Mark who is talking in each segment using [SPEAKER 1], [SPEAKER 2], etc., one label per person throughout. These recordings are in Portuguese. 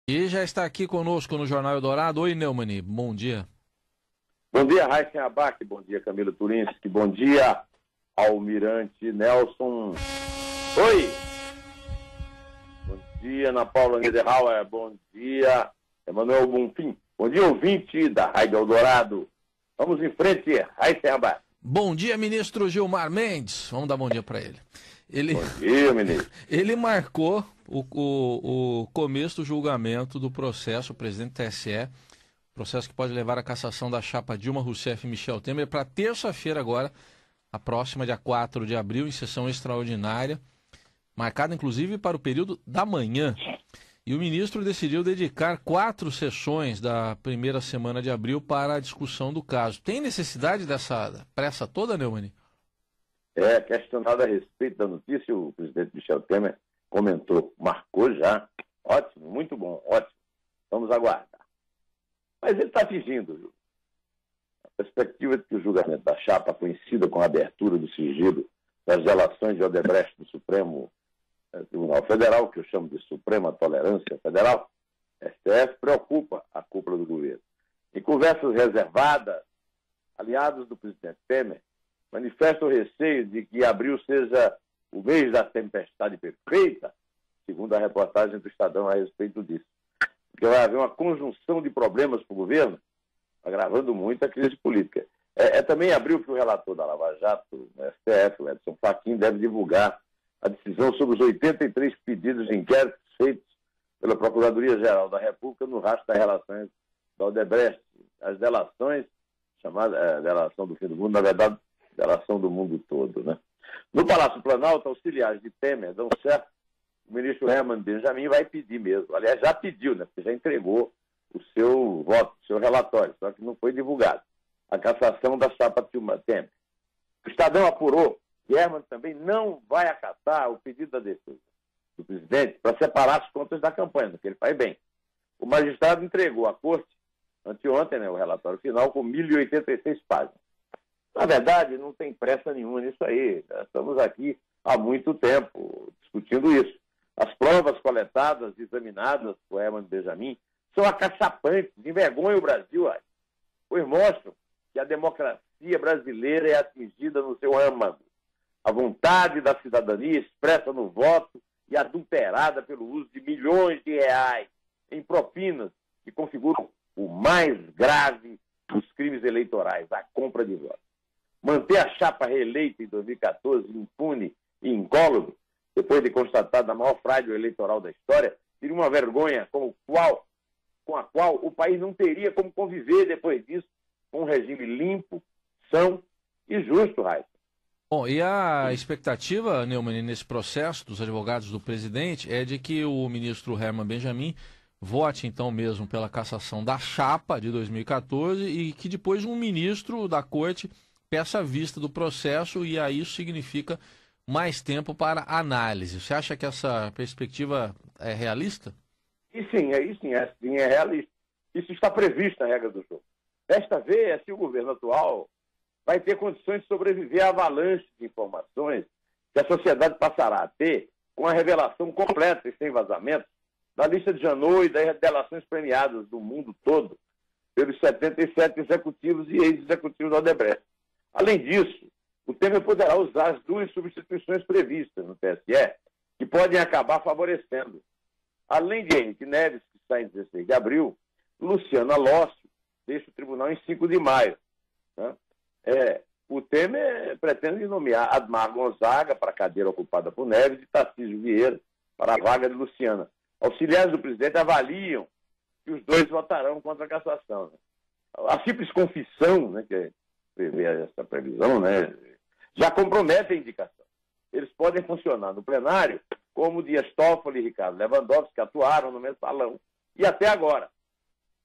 [SPEAKER 1] E já está aqui conosco no Jornal Eldorado. Oi, Neumani, bom dia.
[SPEAKER 2] Bom dia, Raíssen Abac, bom dia, Camilo Turinski, bom dia, Almirante Nelson. Oi! Bom dia, Ana Paula Niederauer, bom dia, Emanuel Bonfim. Bom dia, ouvinte da Rádio Eldorado. Vamos em frente, Raíssen Abac.
[SPEAKER 1] Bom dia, ministro Gilmar Mendes. Vamos dar bom dia para ele.
[SPEAKER 2] Bom dia, ministro.
[SPEAKER 1] Ele marcou o começo do julgamento do processo, o presidente do TSE, processo que pode levar à cassação da chapa Dilma Rousseff e Michel Temer, para terça-feira agora, a próxima, dia 4 de abril, em sessão extraordinária, marcada inclusive para o período da manhã. E o ministro decidiu dedicar 4 sessões da primeira semana de abril para a discussão do caso. Tem necessidade dessa pressa toda, Neumani?
[SPEAKER 2] Questionado a respeito da notícia, o presidente Michel Temer comentou, marcou já. Ótimo, muito bom, ótimo. Vamos aguardar. Mas ele está fingindo, viu? A perspectiva de que o julgamento da chapa, coincida com a abertura do sigilo das delações de Odebrecht do Supremo Tribunal Federal, que eu chamo de Suprema Tolerância Federal, STF, preocupa a cúpula do governo. Em conversas reservadas, aliados do presidente Temer manifestam o receio de que abril seja o mês da tempestade perfeita, segundo a reportagem do Estadão a respeito disso. Porque vai haver uma conjunção de problemas para o governo, agravando muito a crise política. Também abril que o relator da Lava Jato, no STF, o Edson Fachin, deve divulgar a decisão sobre os 83 pedidos de inquérito feitos pela Procuradoria-Geral da República no rastro das relações da Odebrecht. As delações, chamada delação do fim do mundo, na verdade, delação do mundo todo, né? No Palácio Planalto, auxiliares de Temer dão certo. O ministro Herman Benjamin vai pedir mesmo. Aliás, já pediu, né? Porque já entregou o seu voto, o seu relatório, só que não foi divulgado. A cassação da chapa Dilma Temer. O Estadão apurou que Herman também não vai acatar o pedido da defesa do presidente para separar as contas da campanha, que ele faz bem. O magistrado entregou à corte, anteontem, né, o relatório final, com 1.086 páginas. Na verdade, não tem pressa nenhuma nisso aí. Já estamos aqui há muito tempo discutindo isso. As provas coletadas e examinadas por Herman Benjamin são acachapantes, envergonham o Brasil, pois mostram que a democracia brasileira é atingida no seu âmago. A vontade da cidadania expressa no voto e adulterada pelo uso de milhões de reais em propinas que configuram o mais grave dos crimes eleitorais, a compra de votos. Manter a chapa reeleita em 2014 impune e incólume, depois de constatada a maior fraude eleitoral da história, seria uma vergonha com a qual o país não teria como conviver depois disso, com um regime limpo, são e justo, Raíssa.
[SPEAKER 1] Bom, e a expectativa, Neumani, nesse processo dos advogados do presidente é de que o ministro Herman Benjamin vote então mesmo pela cassação da chapa de 2014 e que depois um ministro da corte peça a vista do processo e aí isso significa mais tempo para análise. Você acha que essa perspectiva é realista?
[SPEAKER 2] Sim, é realista. Isso está previsto na regra do jogo. Desta vez, o governo atual vai ter condições de sobreviver à avalanche de informações que a sociedade passará a ter com a revelação completa e sem vazamentos da lista de Janot e das delações premiadas do mundo todo pelos 77 executivos e ex-executivos da Odebrecht. Além disso, o Temer poderá usar as 2 substituições previstas no TSE, que podem acabar favorecendo. Além de Henrique Neves, que sai em 16 de abril, Luciana Lócio deixa o tribunal em 5 de maio. Né? O Temer pretende nomear Admar Gonzaga para a cadeira ocupada por Neves e Tarcísio Vieira para a vaga de Luciana. Auxiliares do presidente avaliam que os 2 votarão contra a cassação. Né? A simples confissão, né, que prevê essa previsão, né, já compromete a indicação. Eles podem funcionar no plenário como Dias Toffoli e Ricardo Lewandowski, que atuaram no mesmo salão, e até agora,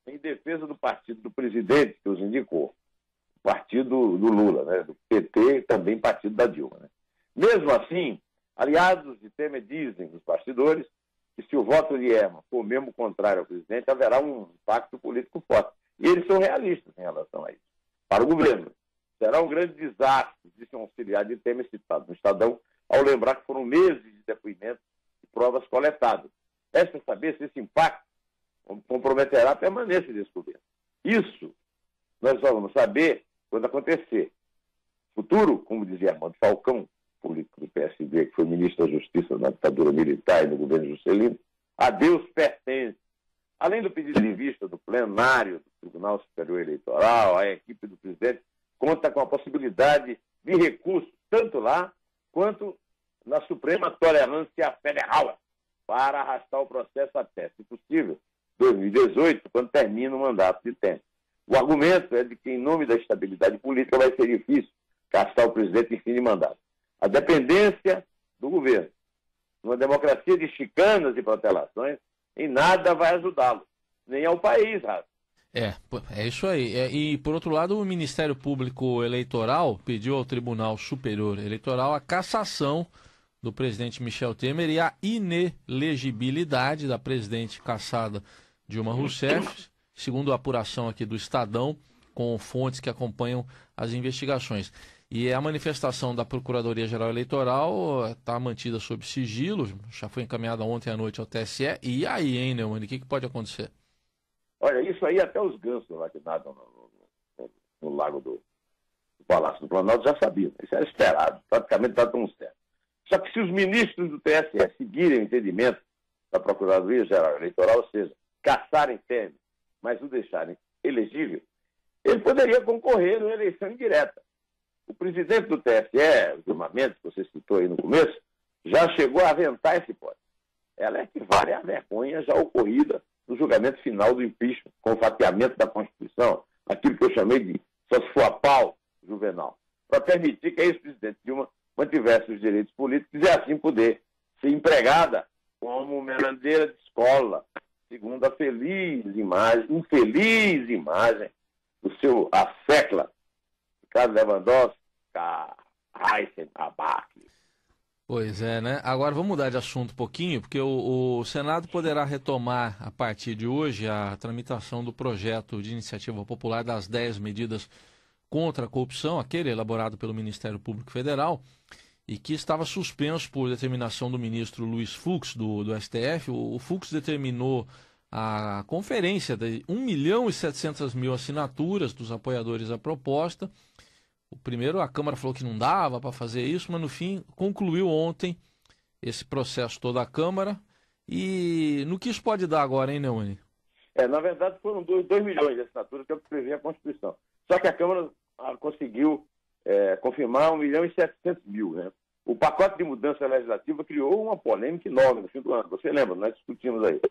[SPEAKER 2] em defesa do partido do presidente que os indicou, o partido do Lula, né, do PT, também partido da Dilma. Né. Mesmo assim, aliados de Temer dizem nos bastidores que se o voto de Herman for mesmo contrário ao presidente, haverá um impacto político forte. E eles são realistas em relação a isso. Para o governo, será um grande desastre, disse um auxiliar de Temer citado no Estadão, ao lembrar que foram meses de depoimentos e provas coletadas. Resta saber se esse impacto comprometerá a permanência desse governo. Isso nós só vamos saber quando acontecer. Futuro, como dizia Armando Falcão, político do PSD, que foi ministro da Justiça na ditadura militar e no governo Juscelino, a Deus pertence. Além do pedido de vista do plenário do Tribunal Superior Eleitoral, a equipe do presidente conta com a possibilidade de recurso, tanto lá quanto na Suprema Tolerância Federal, para arrastar o processo até, se possível, 2018, quando termina o mandato de Temer. O argumento é de que, em nome da estabilidade política, vai ser difícil caçar o presidente em fim de mandato. A dependência do governo, numa democracia de chicanas e protelações, em nada vai ajudá-lo, nem ao país, Rafa.
[SPEAKER 1] É isso aí. E, por outro lado, o Ministério Público Eleitoral pediu ao Tribunal Superior Eleitoral a cassação do presidente Michel Temer e a inelegibilidade da presidente cassada Dilma Rousseff, segundo a apuração aqui do Estadão, com fontes que acompanham as investigações. E a manifestação da Procuradoria-Geral Eleitoral está mantida sob sigilo, já foi encaminhada ontem à noite ao TSE. E aí, hein, Neumann, o que pode acontecer?
[SPEAKER 2] Olha, isso aí até os gansos lá que nadam no lago do Palácio do Planalto já sabiam. Isso era esperado, praticamente está tão certo. Só que se os ministros do TSE seguirem o entendimento da Procuradoria-Geral Eleitoral, ou seja, caçarem Temer, mas o deixarem elegível, ele poderia concorrer numa eleição indireta. O presidente do TSE, Gilmar Mendes, que você citou aí no começo, já chegou a aventar essa hipótese. Ela equivale à vergonha já ocorrida no julgamento final do impeachment, com o fatiamento da Constituição, aquilo que eu chamei de só se for a pau juvenal, para permitir que a ex-presidente Dilma mantivesse os direitos políticos e assim poder ser empregada como merendeira de escola, segundo a infeliz imagem do seu assecla, Ricardo Lewandowski, Raíssen Abac.
[SPEAKER 1] Pois é, né? Agora vamos mudar de assunto um pouquinho, porque o Senado poderá retomar, a partir de hoje, a tramitação do projeto de iniciativa popular das 10 medidas contra a corrupção, aquele elaborado pelo Ministério Público Federal, e que estava suspenso por determinação do ministro Luiz Fux, do STF. O Fux determinou a conferência de 1.700.000 assinaturas dos apoiadores à proposta. O primeiro, a Câmara falou que não dava para fazer isso, mas no fim concluiu ontem esse processo todo a Câmara. E no que isso pode dar agora, hein, Neumann?
[SPEAKER 2] Na verdade foram 2 milhões de assinaturas, que é o que prevê a Constituição. Só que a Câmara conseguiu confirmar 1.700.000, né? O pacote de mudança legislativa criou uma polêmica enorme no fim do ano. Você lembra, nós discutimos aí.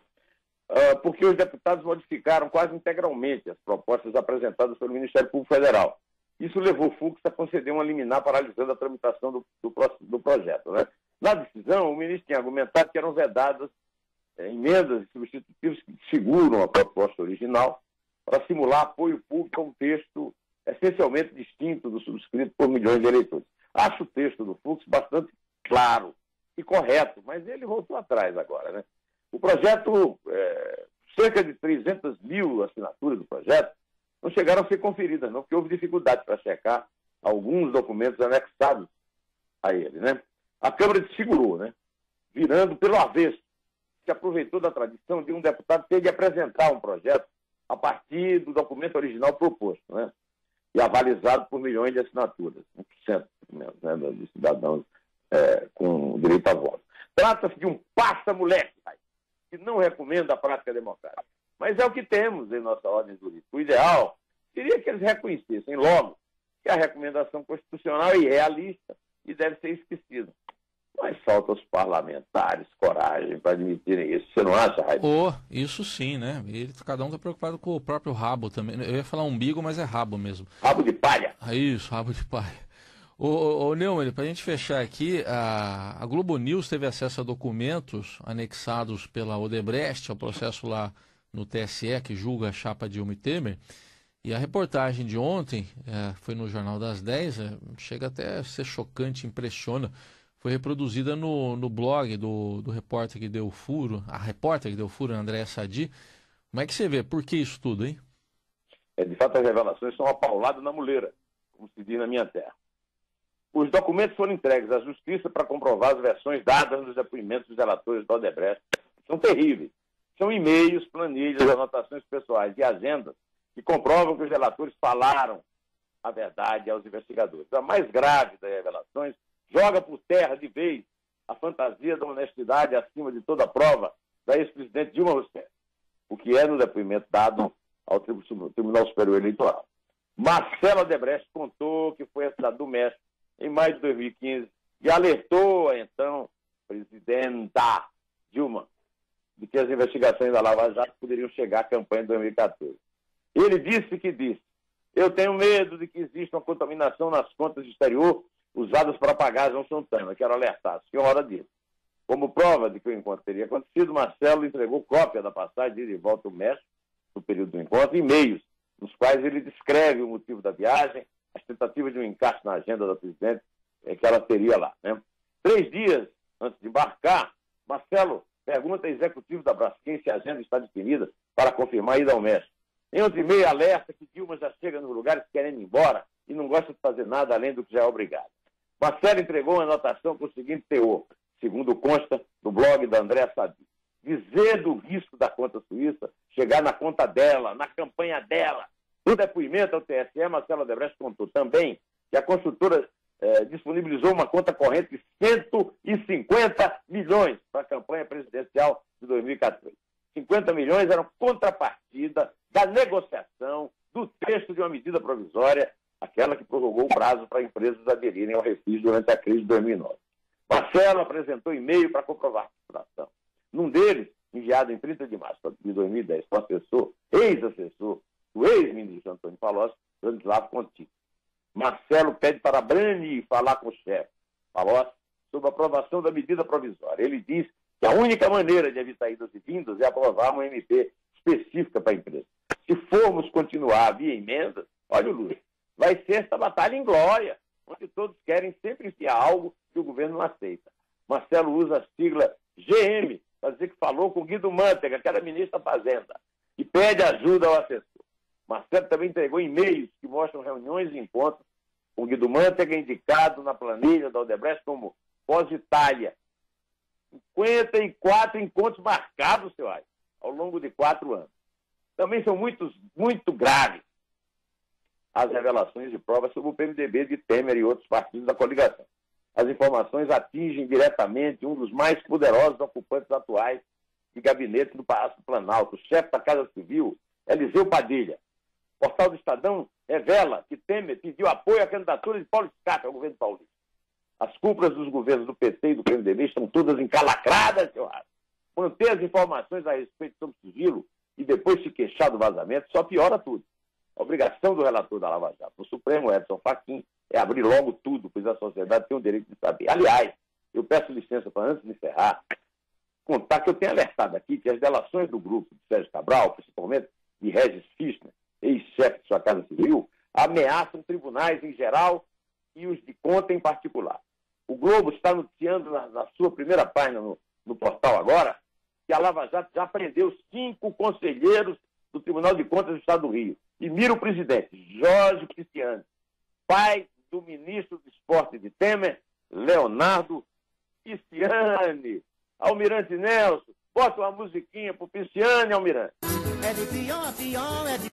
[SPEAKER 2] Porque os deputados modificaram quase integralmente as propostas apresentadas pelo Ministério Público Federal. Isso levou o Fux a conceder uma liminar paralisando a tramitação do projeto, né? Na decisão, o ministro tinha argumentado que eram vedadas emendas substitutivas que seguram a proposta original para simular apoio público a um texto essencialmente distinto do subscrito por milhões de eleitores. Acho o texto do Fux bastante claro e correto, mas ele voltou atrás agora, né? O projeto, cerca de 300.000 assinaturas do projeto, não chegaram a ser conferidas, não, porque houve dificuldade para checar alguns documentos anexados a ele, né? A Câmara segurou, né? Virando pelo avesso, se aproveitou da tradição de um deputado ter de apresentar um projeto a partir do documento original proposto, né? E avalizado por milhões de assinaturas, 1%, né, de cidadãos com direito a voto. Trata-se de um passa-moleque, que não recomenda a prática democrática. Mas é o que temos em nossa ordem jurídica. O ideal seria que eles reconhecessem logo que a recomendação constitucional é realista e deve ser esquecida. Mas falta aos parlamentares coragem para admitirem isso. Você não acha, Raíssa?
[SPEAKER 1] Isso sim, né? Cada um está preocupado com o próprio rabo também. Eu ia falar umbigo, mas é rabo mesmo.
[SPEAKER 2] Rabo de palha.
[SPEAKER 1] Isso, rabo de palha. Ô Neumann, para a gente fechar aqui, a Globo News teve acesso a documentos anexados pela Odebrecht ao processo lá no TSE, que julga a chapa Dilma e Temer. E a reportagem de ontem, foi no Jornal das 10, chega até a ser chocante, impressiona. Foi reproduzida no blog do repórter que deu o furo, a repórter que deu o furo, Andréa Sadi. Como é que você vê? Por que isso tudo, hein?
[SPEAKER 2] De fato, as revelações são uma paulada na muleira, como se diz na minha terra. Os documentos foram entregues à Justiça para comprovar as versões dadas nos depoimentos dos relatores da Odebrecht. São terríveis. São e-mails, planilhas, anotações pessoais e agendas que comprovam que os relatores falaram a verdade aos investigadores. A mais grave das revelações joga por terra de vez a fantasia da honestidade acima de toda prova da ex-presidente Dilma Rousseff, o que é no depoimento dado ao Tribunal Superior Eleitoral. Marcelo Odebrecht contou que foi à cidade do México em maio de 2015 e alertou a então presidenta Dilma de que as investigações da Lava Jato poderiam chegar à campanha de 2014. Ele disse, eu tenho medo de que exista uma contaminação nas contas de exterior usadas para pagar João Santana. Quero alertar a senhora disso. Como prova de que o encontro teria acontecido, Marcelo entregou cópia da passagem de ida e volta ao México no período do encontro, e-mails nos quais ele descreve o motivo da viagem, as tentativas de um encaixe na agenda da presidente que ela teria lá. 3 dias antes de embarcar, Marcelo pergunta ao executivo da Braskem se a agenda está definida para confirmar a ida ao México. Em outro e-mail, alerta que Dilma já chega nos lugares querendo ir embora e não gosta de fazer nada além do que já é obrigado. Marcelo entregou uma anotação com o seguinte teor, segundo consta do blog da Andréa Sadi. Dizer do risco da conta suíça chegar na conta dela, na campanha dela. No depoimento ao TSE, Marcelo Odebrecht contou também que a construtora disponibilizou uma conta corrente de 150 milhões para a campanha presidencial de 2014. 50 milhões eram contrapartida da negociação do texto de uma medida provisória, aquela que prorrogou o prazo para empresas aderirem ao refis durante a crise de 2009. Marcelo apresentou e-mail para comprovar a situação. Num deles, enviado em 30 de março de 2010 para o assessor, ex-assessor do ex-ministro Antônio Palocci, Branislavo Conti. Marcelo pede para a Brani falar com o chefe Palocci sobre a aprovação da medida provisória. Ele diz que a única maneira de evitar idas e vindas é aprovar uma MP específica para a empresa. Se formos continuar via emenda, olha o Lula, vai ser essa batalha em glória, onde todos querem sempre enfiar algo que o governo não aceita. Marcelo usa a sigla GM para dizer que falou com Guido Mantega, que era ministro da Fazenda, e pede ajuda ao assessor. Marcelo também entregou e-mails que mostram reuniões e encontros com Guido Mantega, indicado na planilha da Odebrecht como pós-Itália. 54 encontros marcados, seu Aires, ao longo de 4 anos. Também são muito graves as revelações de provas sobre o PMDB de Temer e outros partidos da coligação. As informações atingem diretamente um dos mais poderosos ocupantes atuais de gabinete do Palácio do Planalto, o chefe da Casa Civil, Eliseu Padilha. O portal do Estadão revela que Temer pediu apoio à candidatura de Paulo Scaff ao governo paulista. As cúpulas dos governos do PT e do PMDB estão todas encalacradas, seu Rato. Manter as informações a respeito sobre sigilo e depois se queixar do vazamento só piora tudo. A obrigação do relator da Lava Jato, o Supremo Edson Fachin, é abrir logo tudo, pois a sociedade tem o direito de saber. Aliás, eu peço licença para, antes de encerrar, contar que eu tenho alertado aqui que as delações do grupo de Sérgio Cabral, principalmente de Regis Fischner, ex-chefe de sua Casa Civil, ameaçam tribunais em geral e os de conta em particular. O Globo está noticiando na sua primeira página no portal agora que a Lava Jato já prendeu 5 conselheiros do Tribunal de Contas do Estado do Rio. E mira o presidente, Jorge Pisciani, pai do ministro do Esporte de Temer, Leonardo Pisciani. Almirante Nelson, bota uma musiquinha pro Pisciani, Almirante. É de pior a pior, é de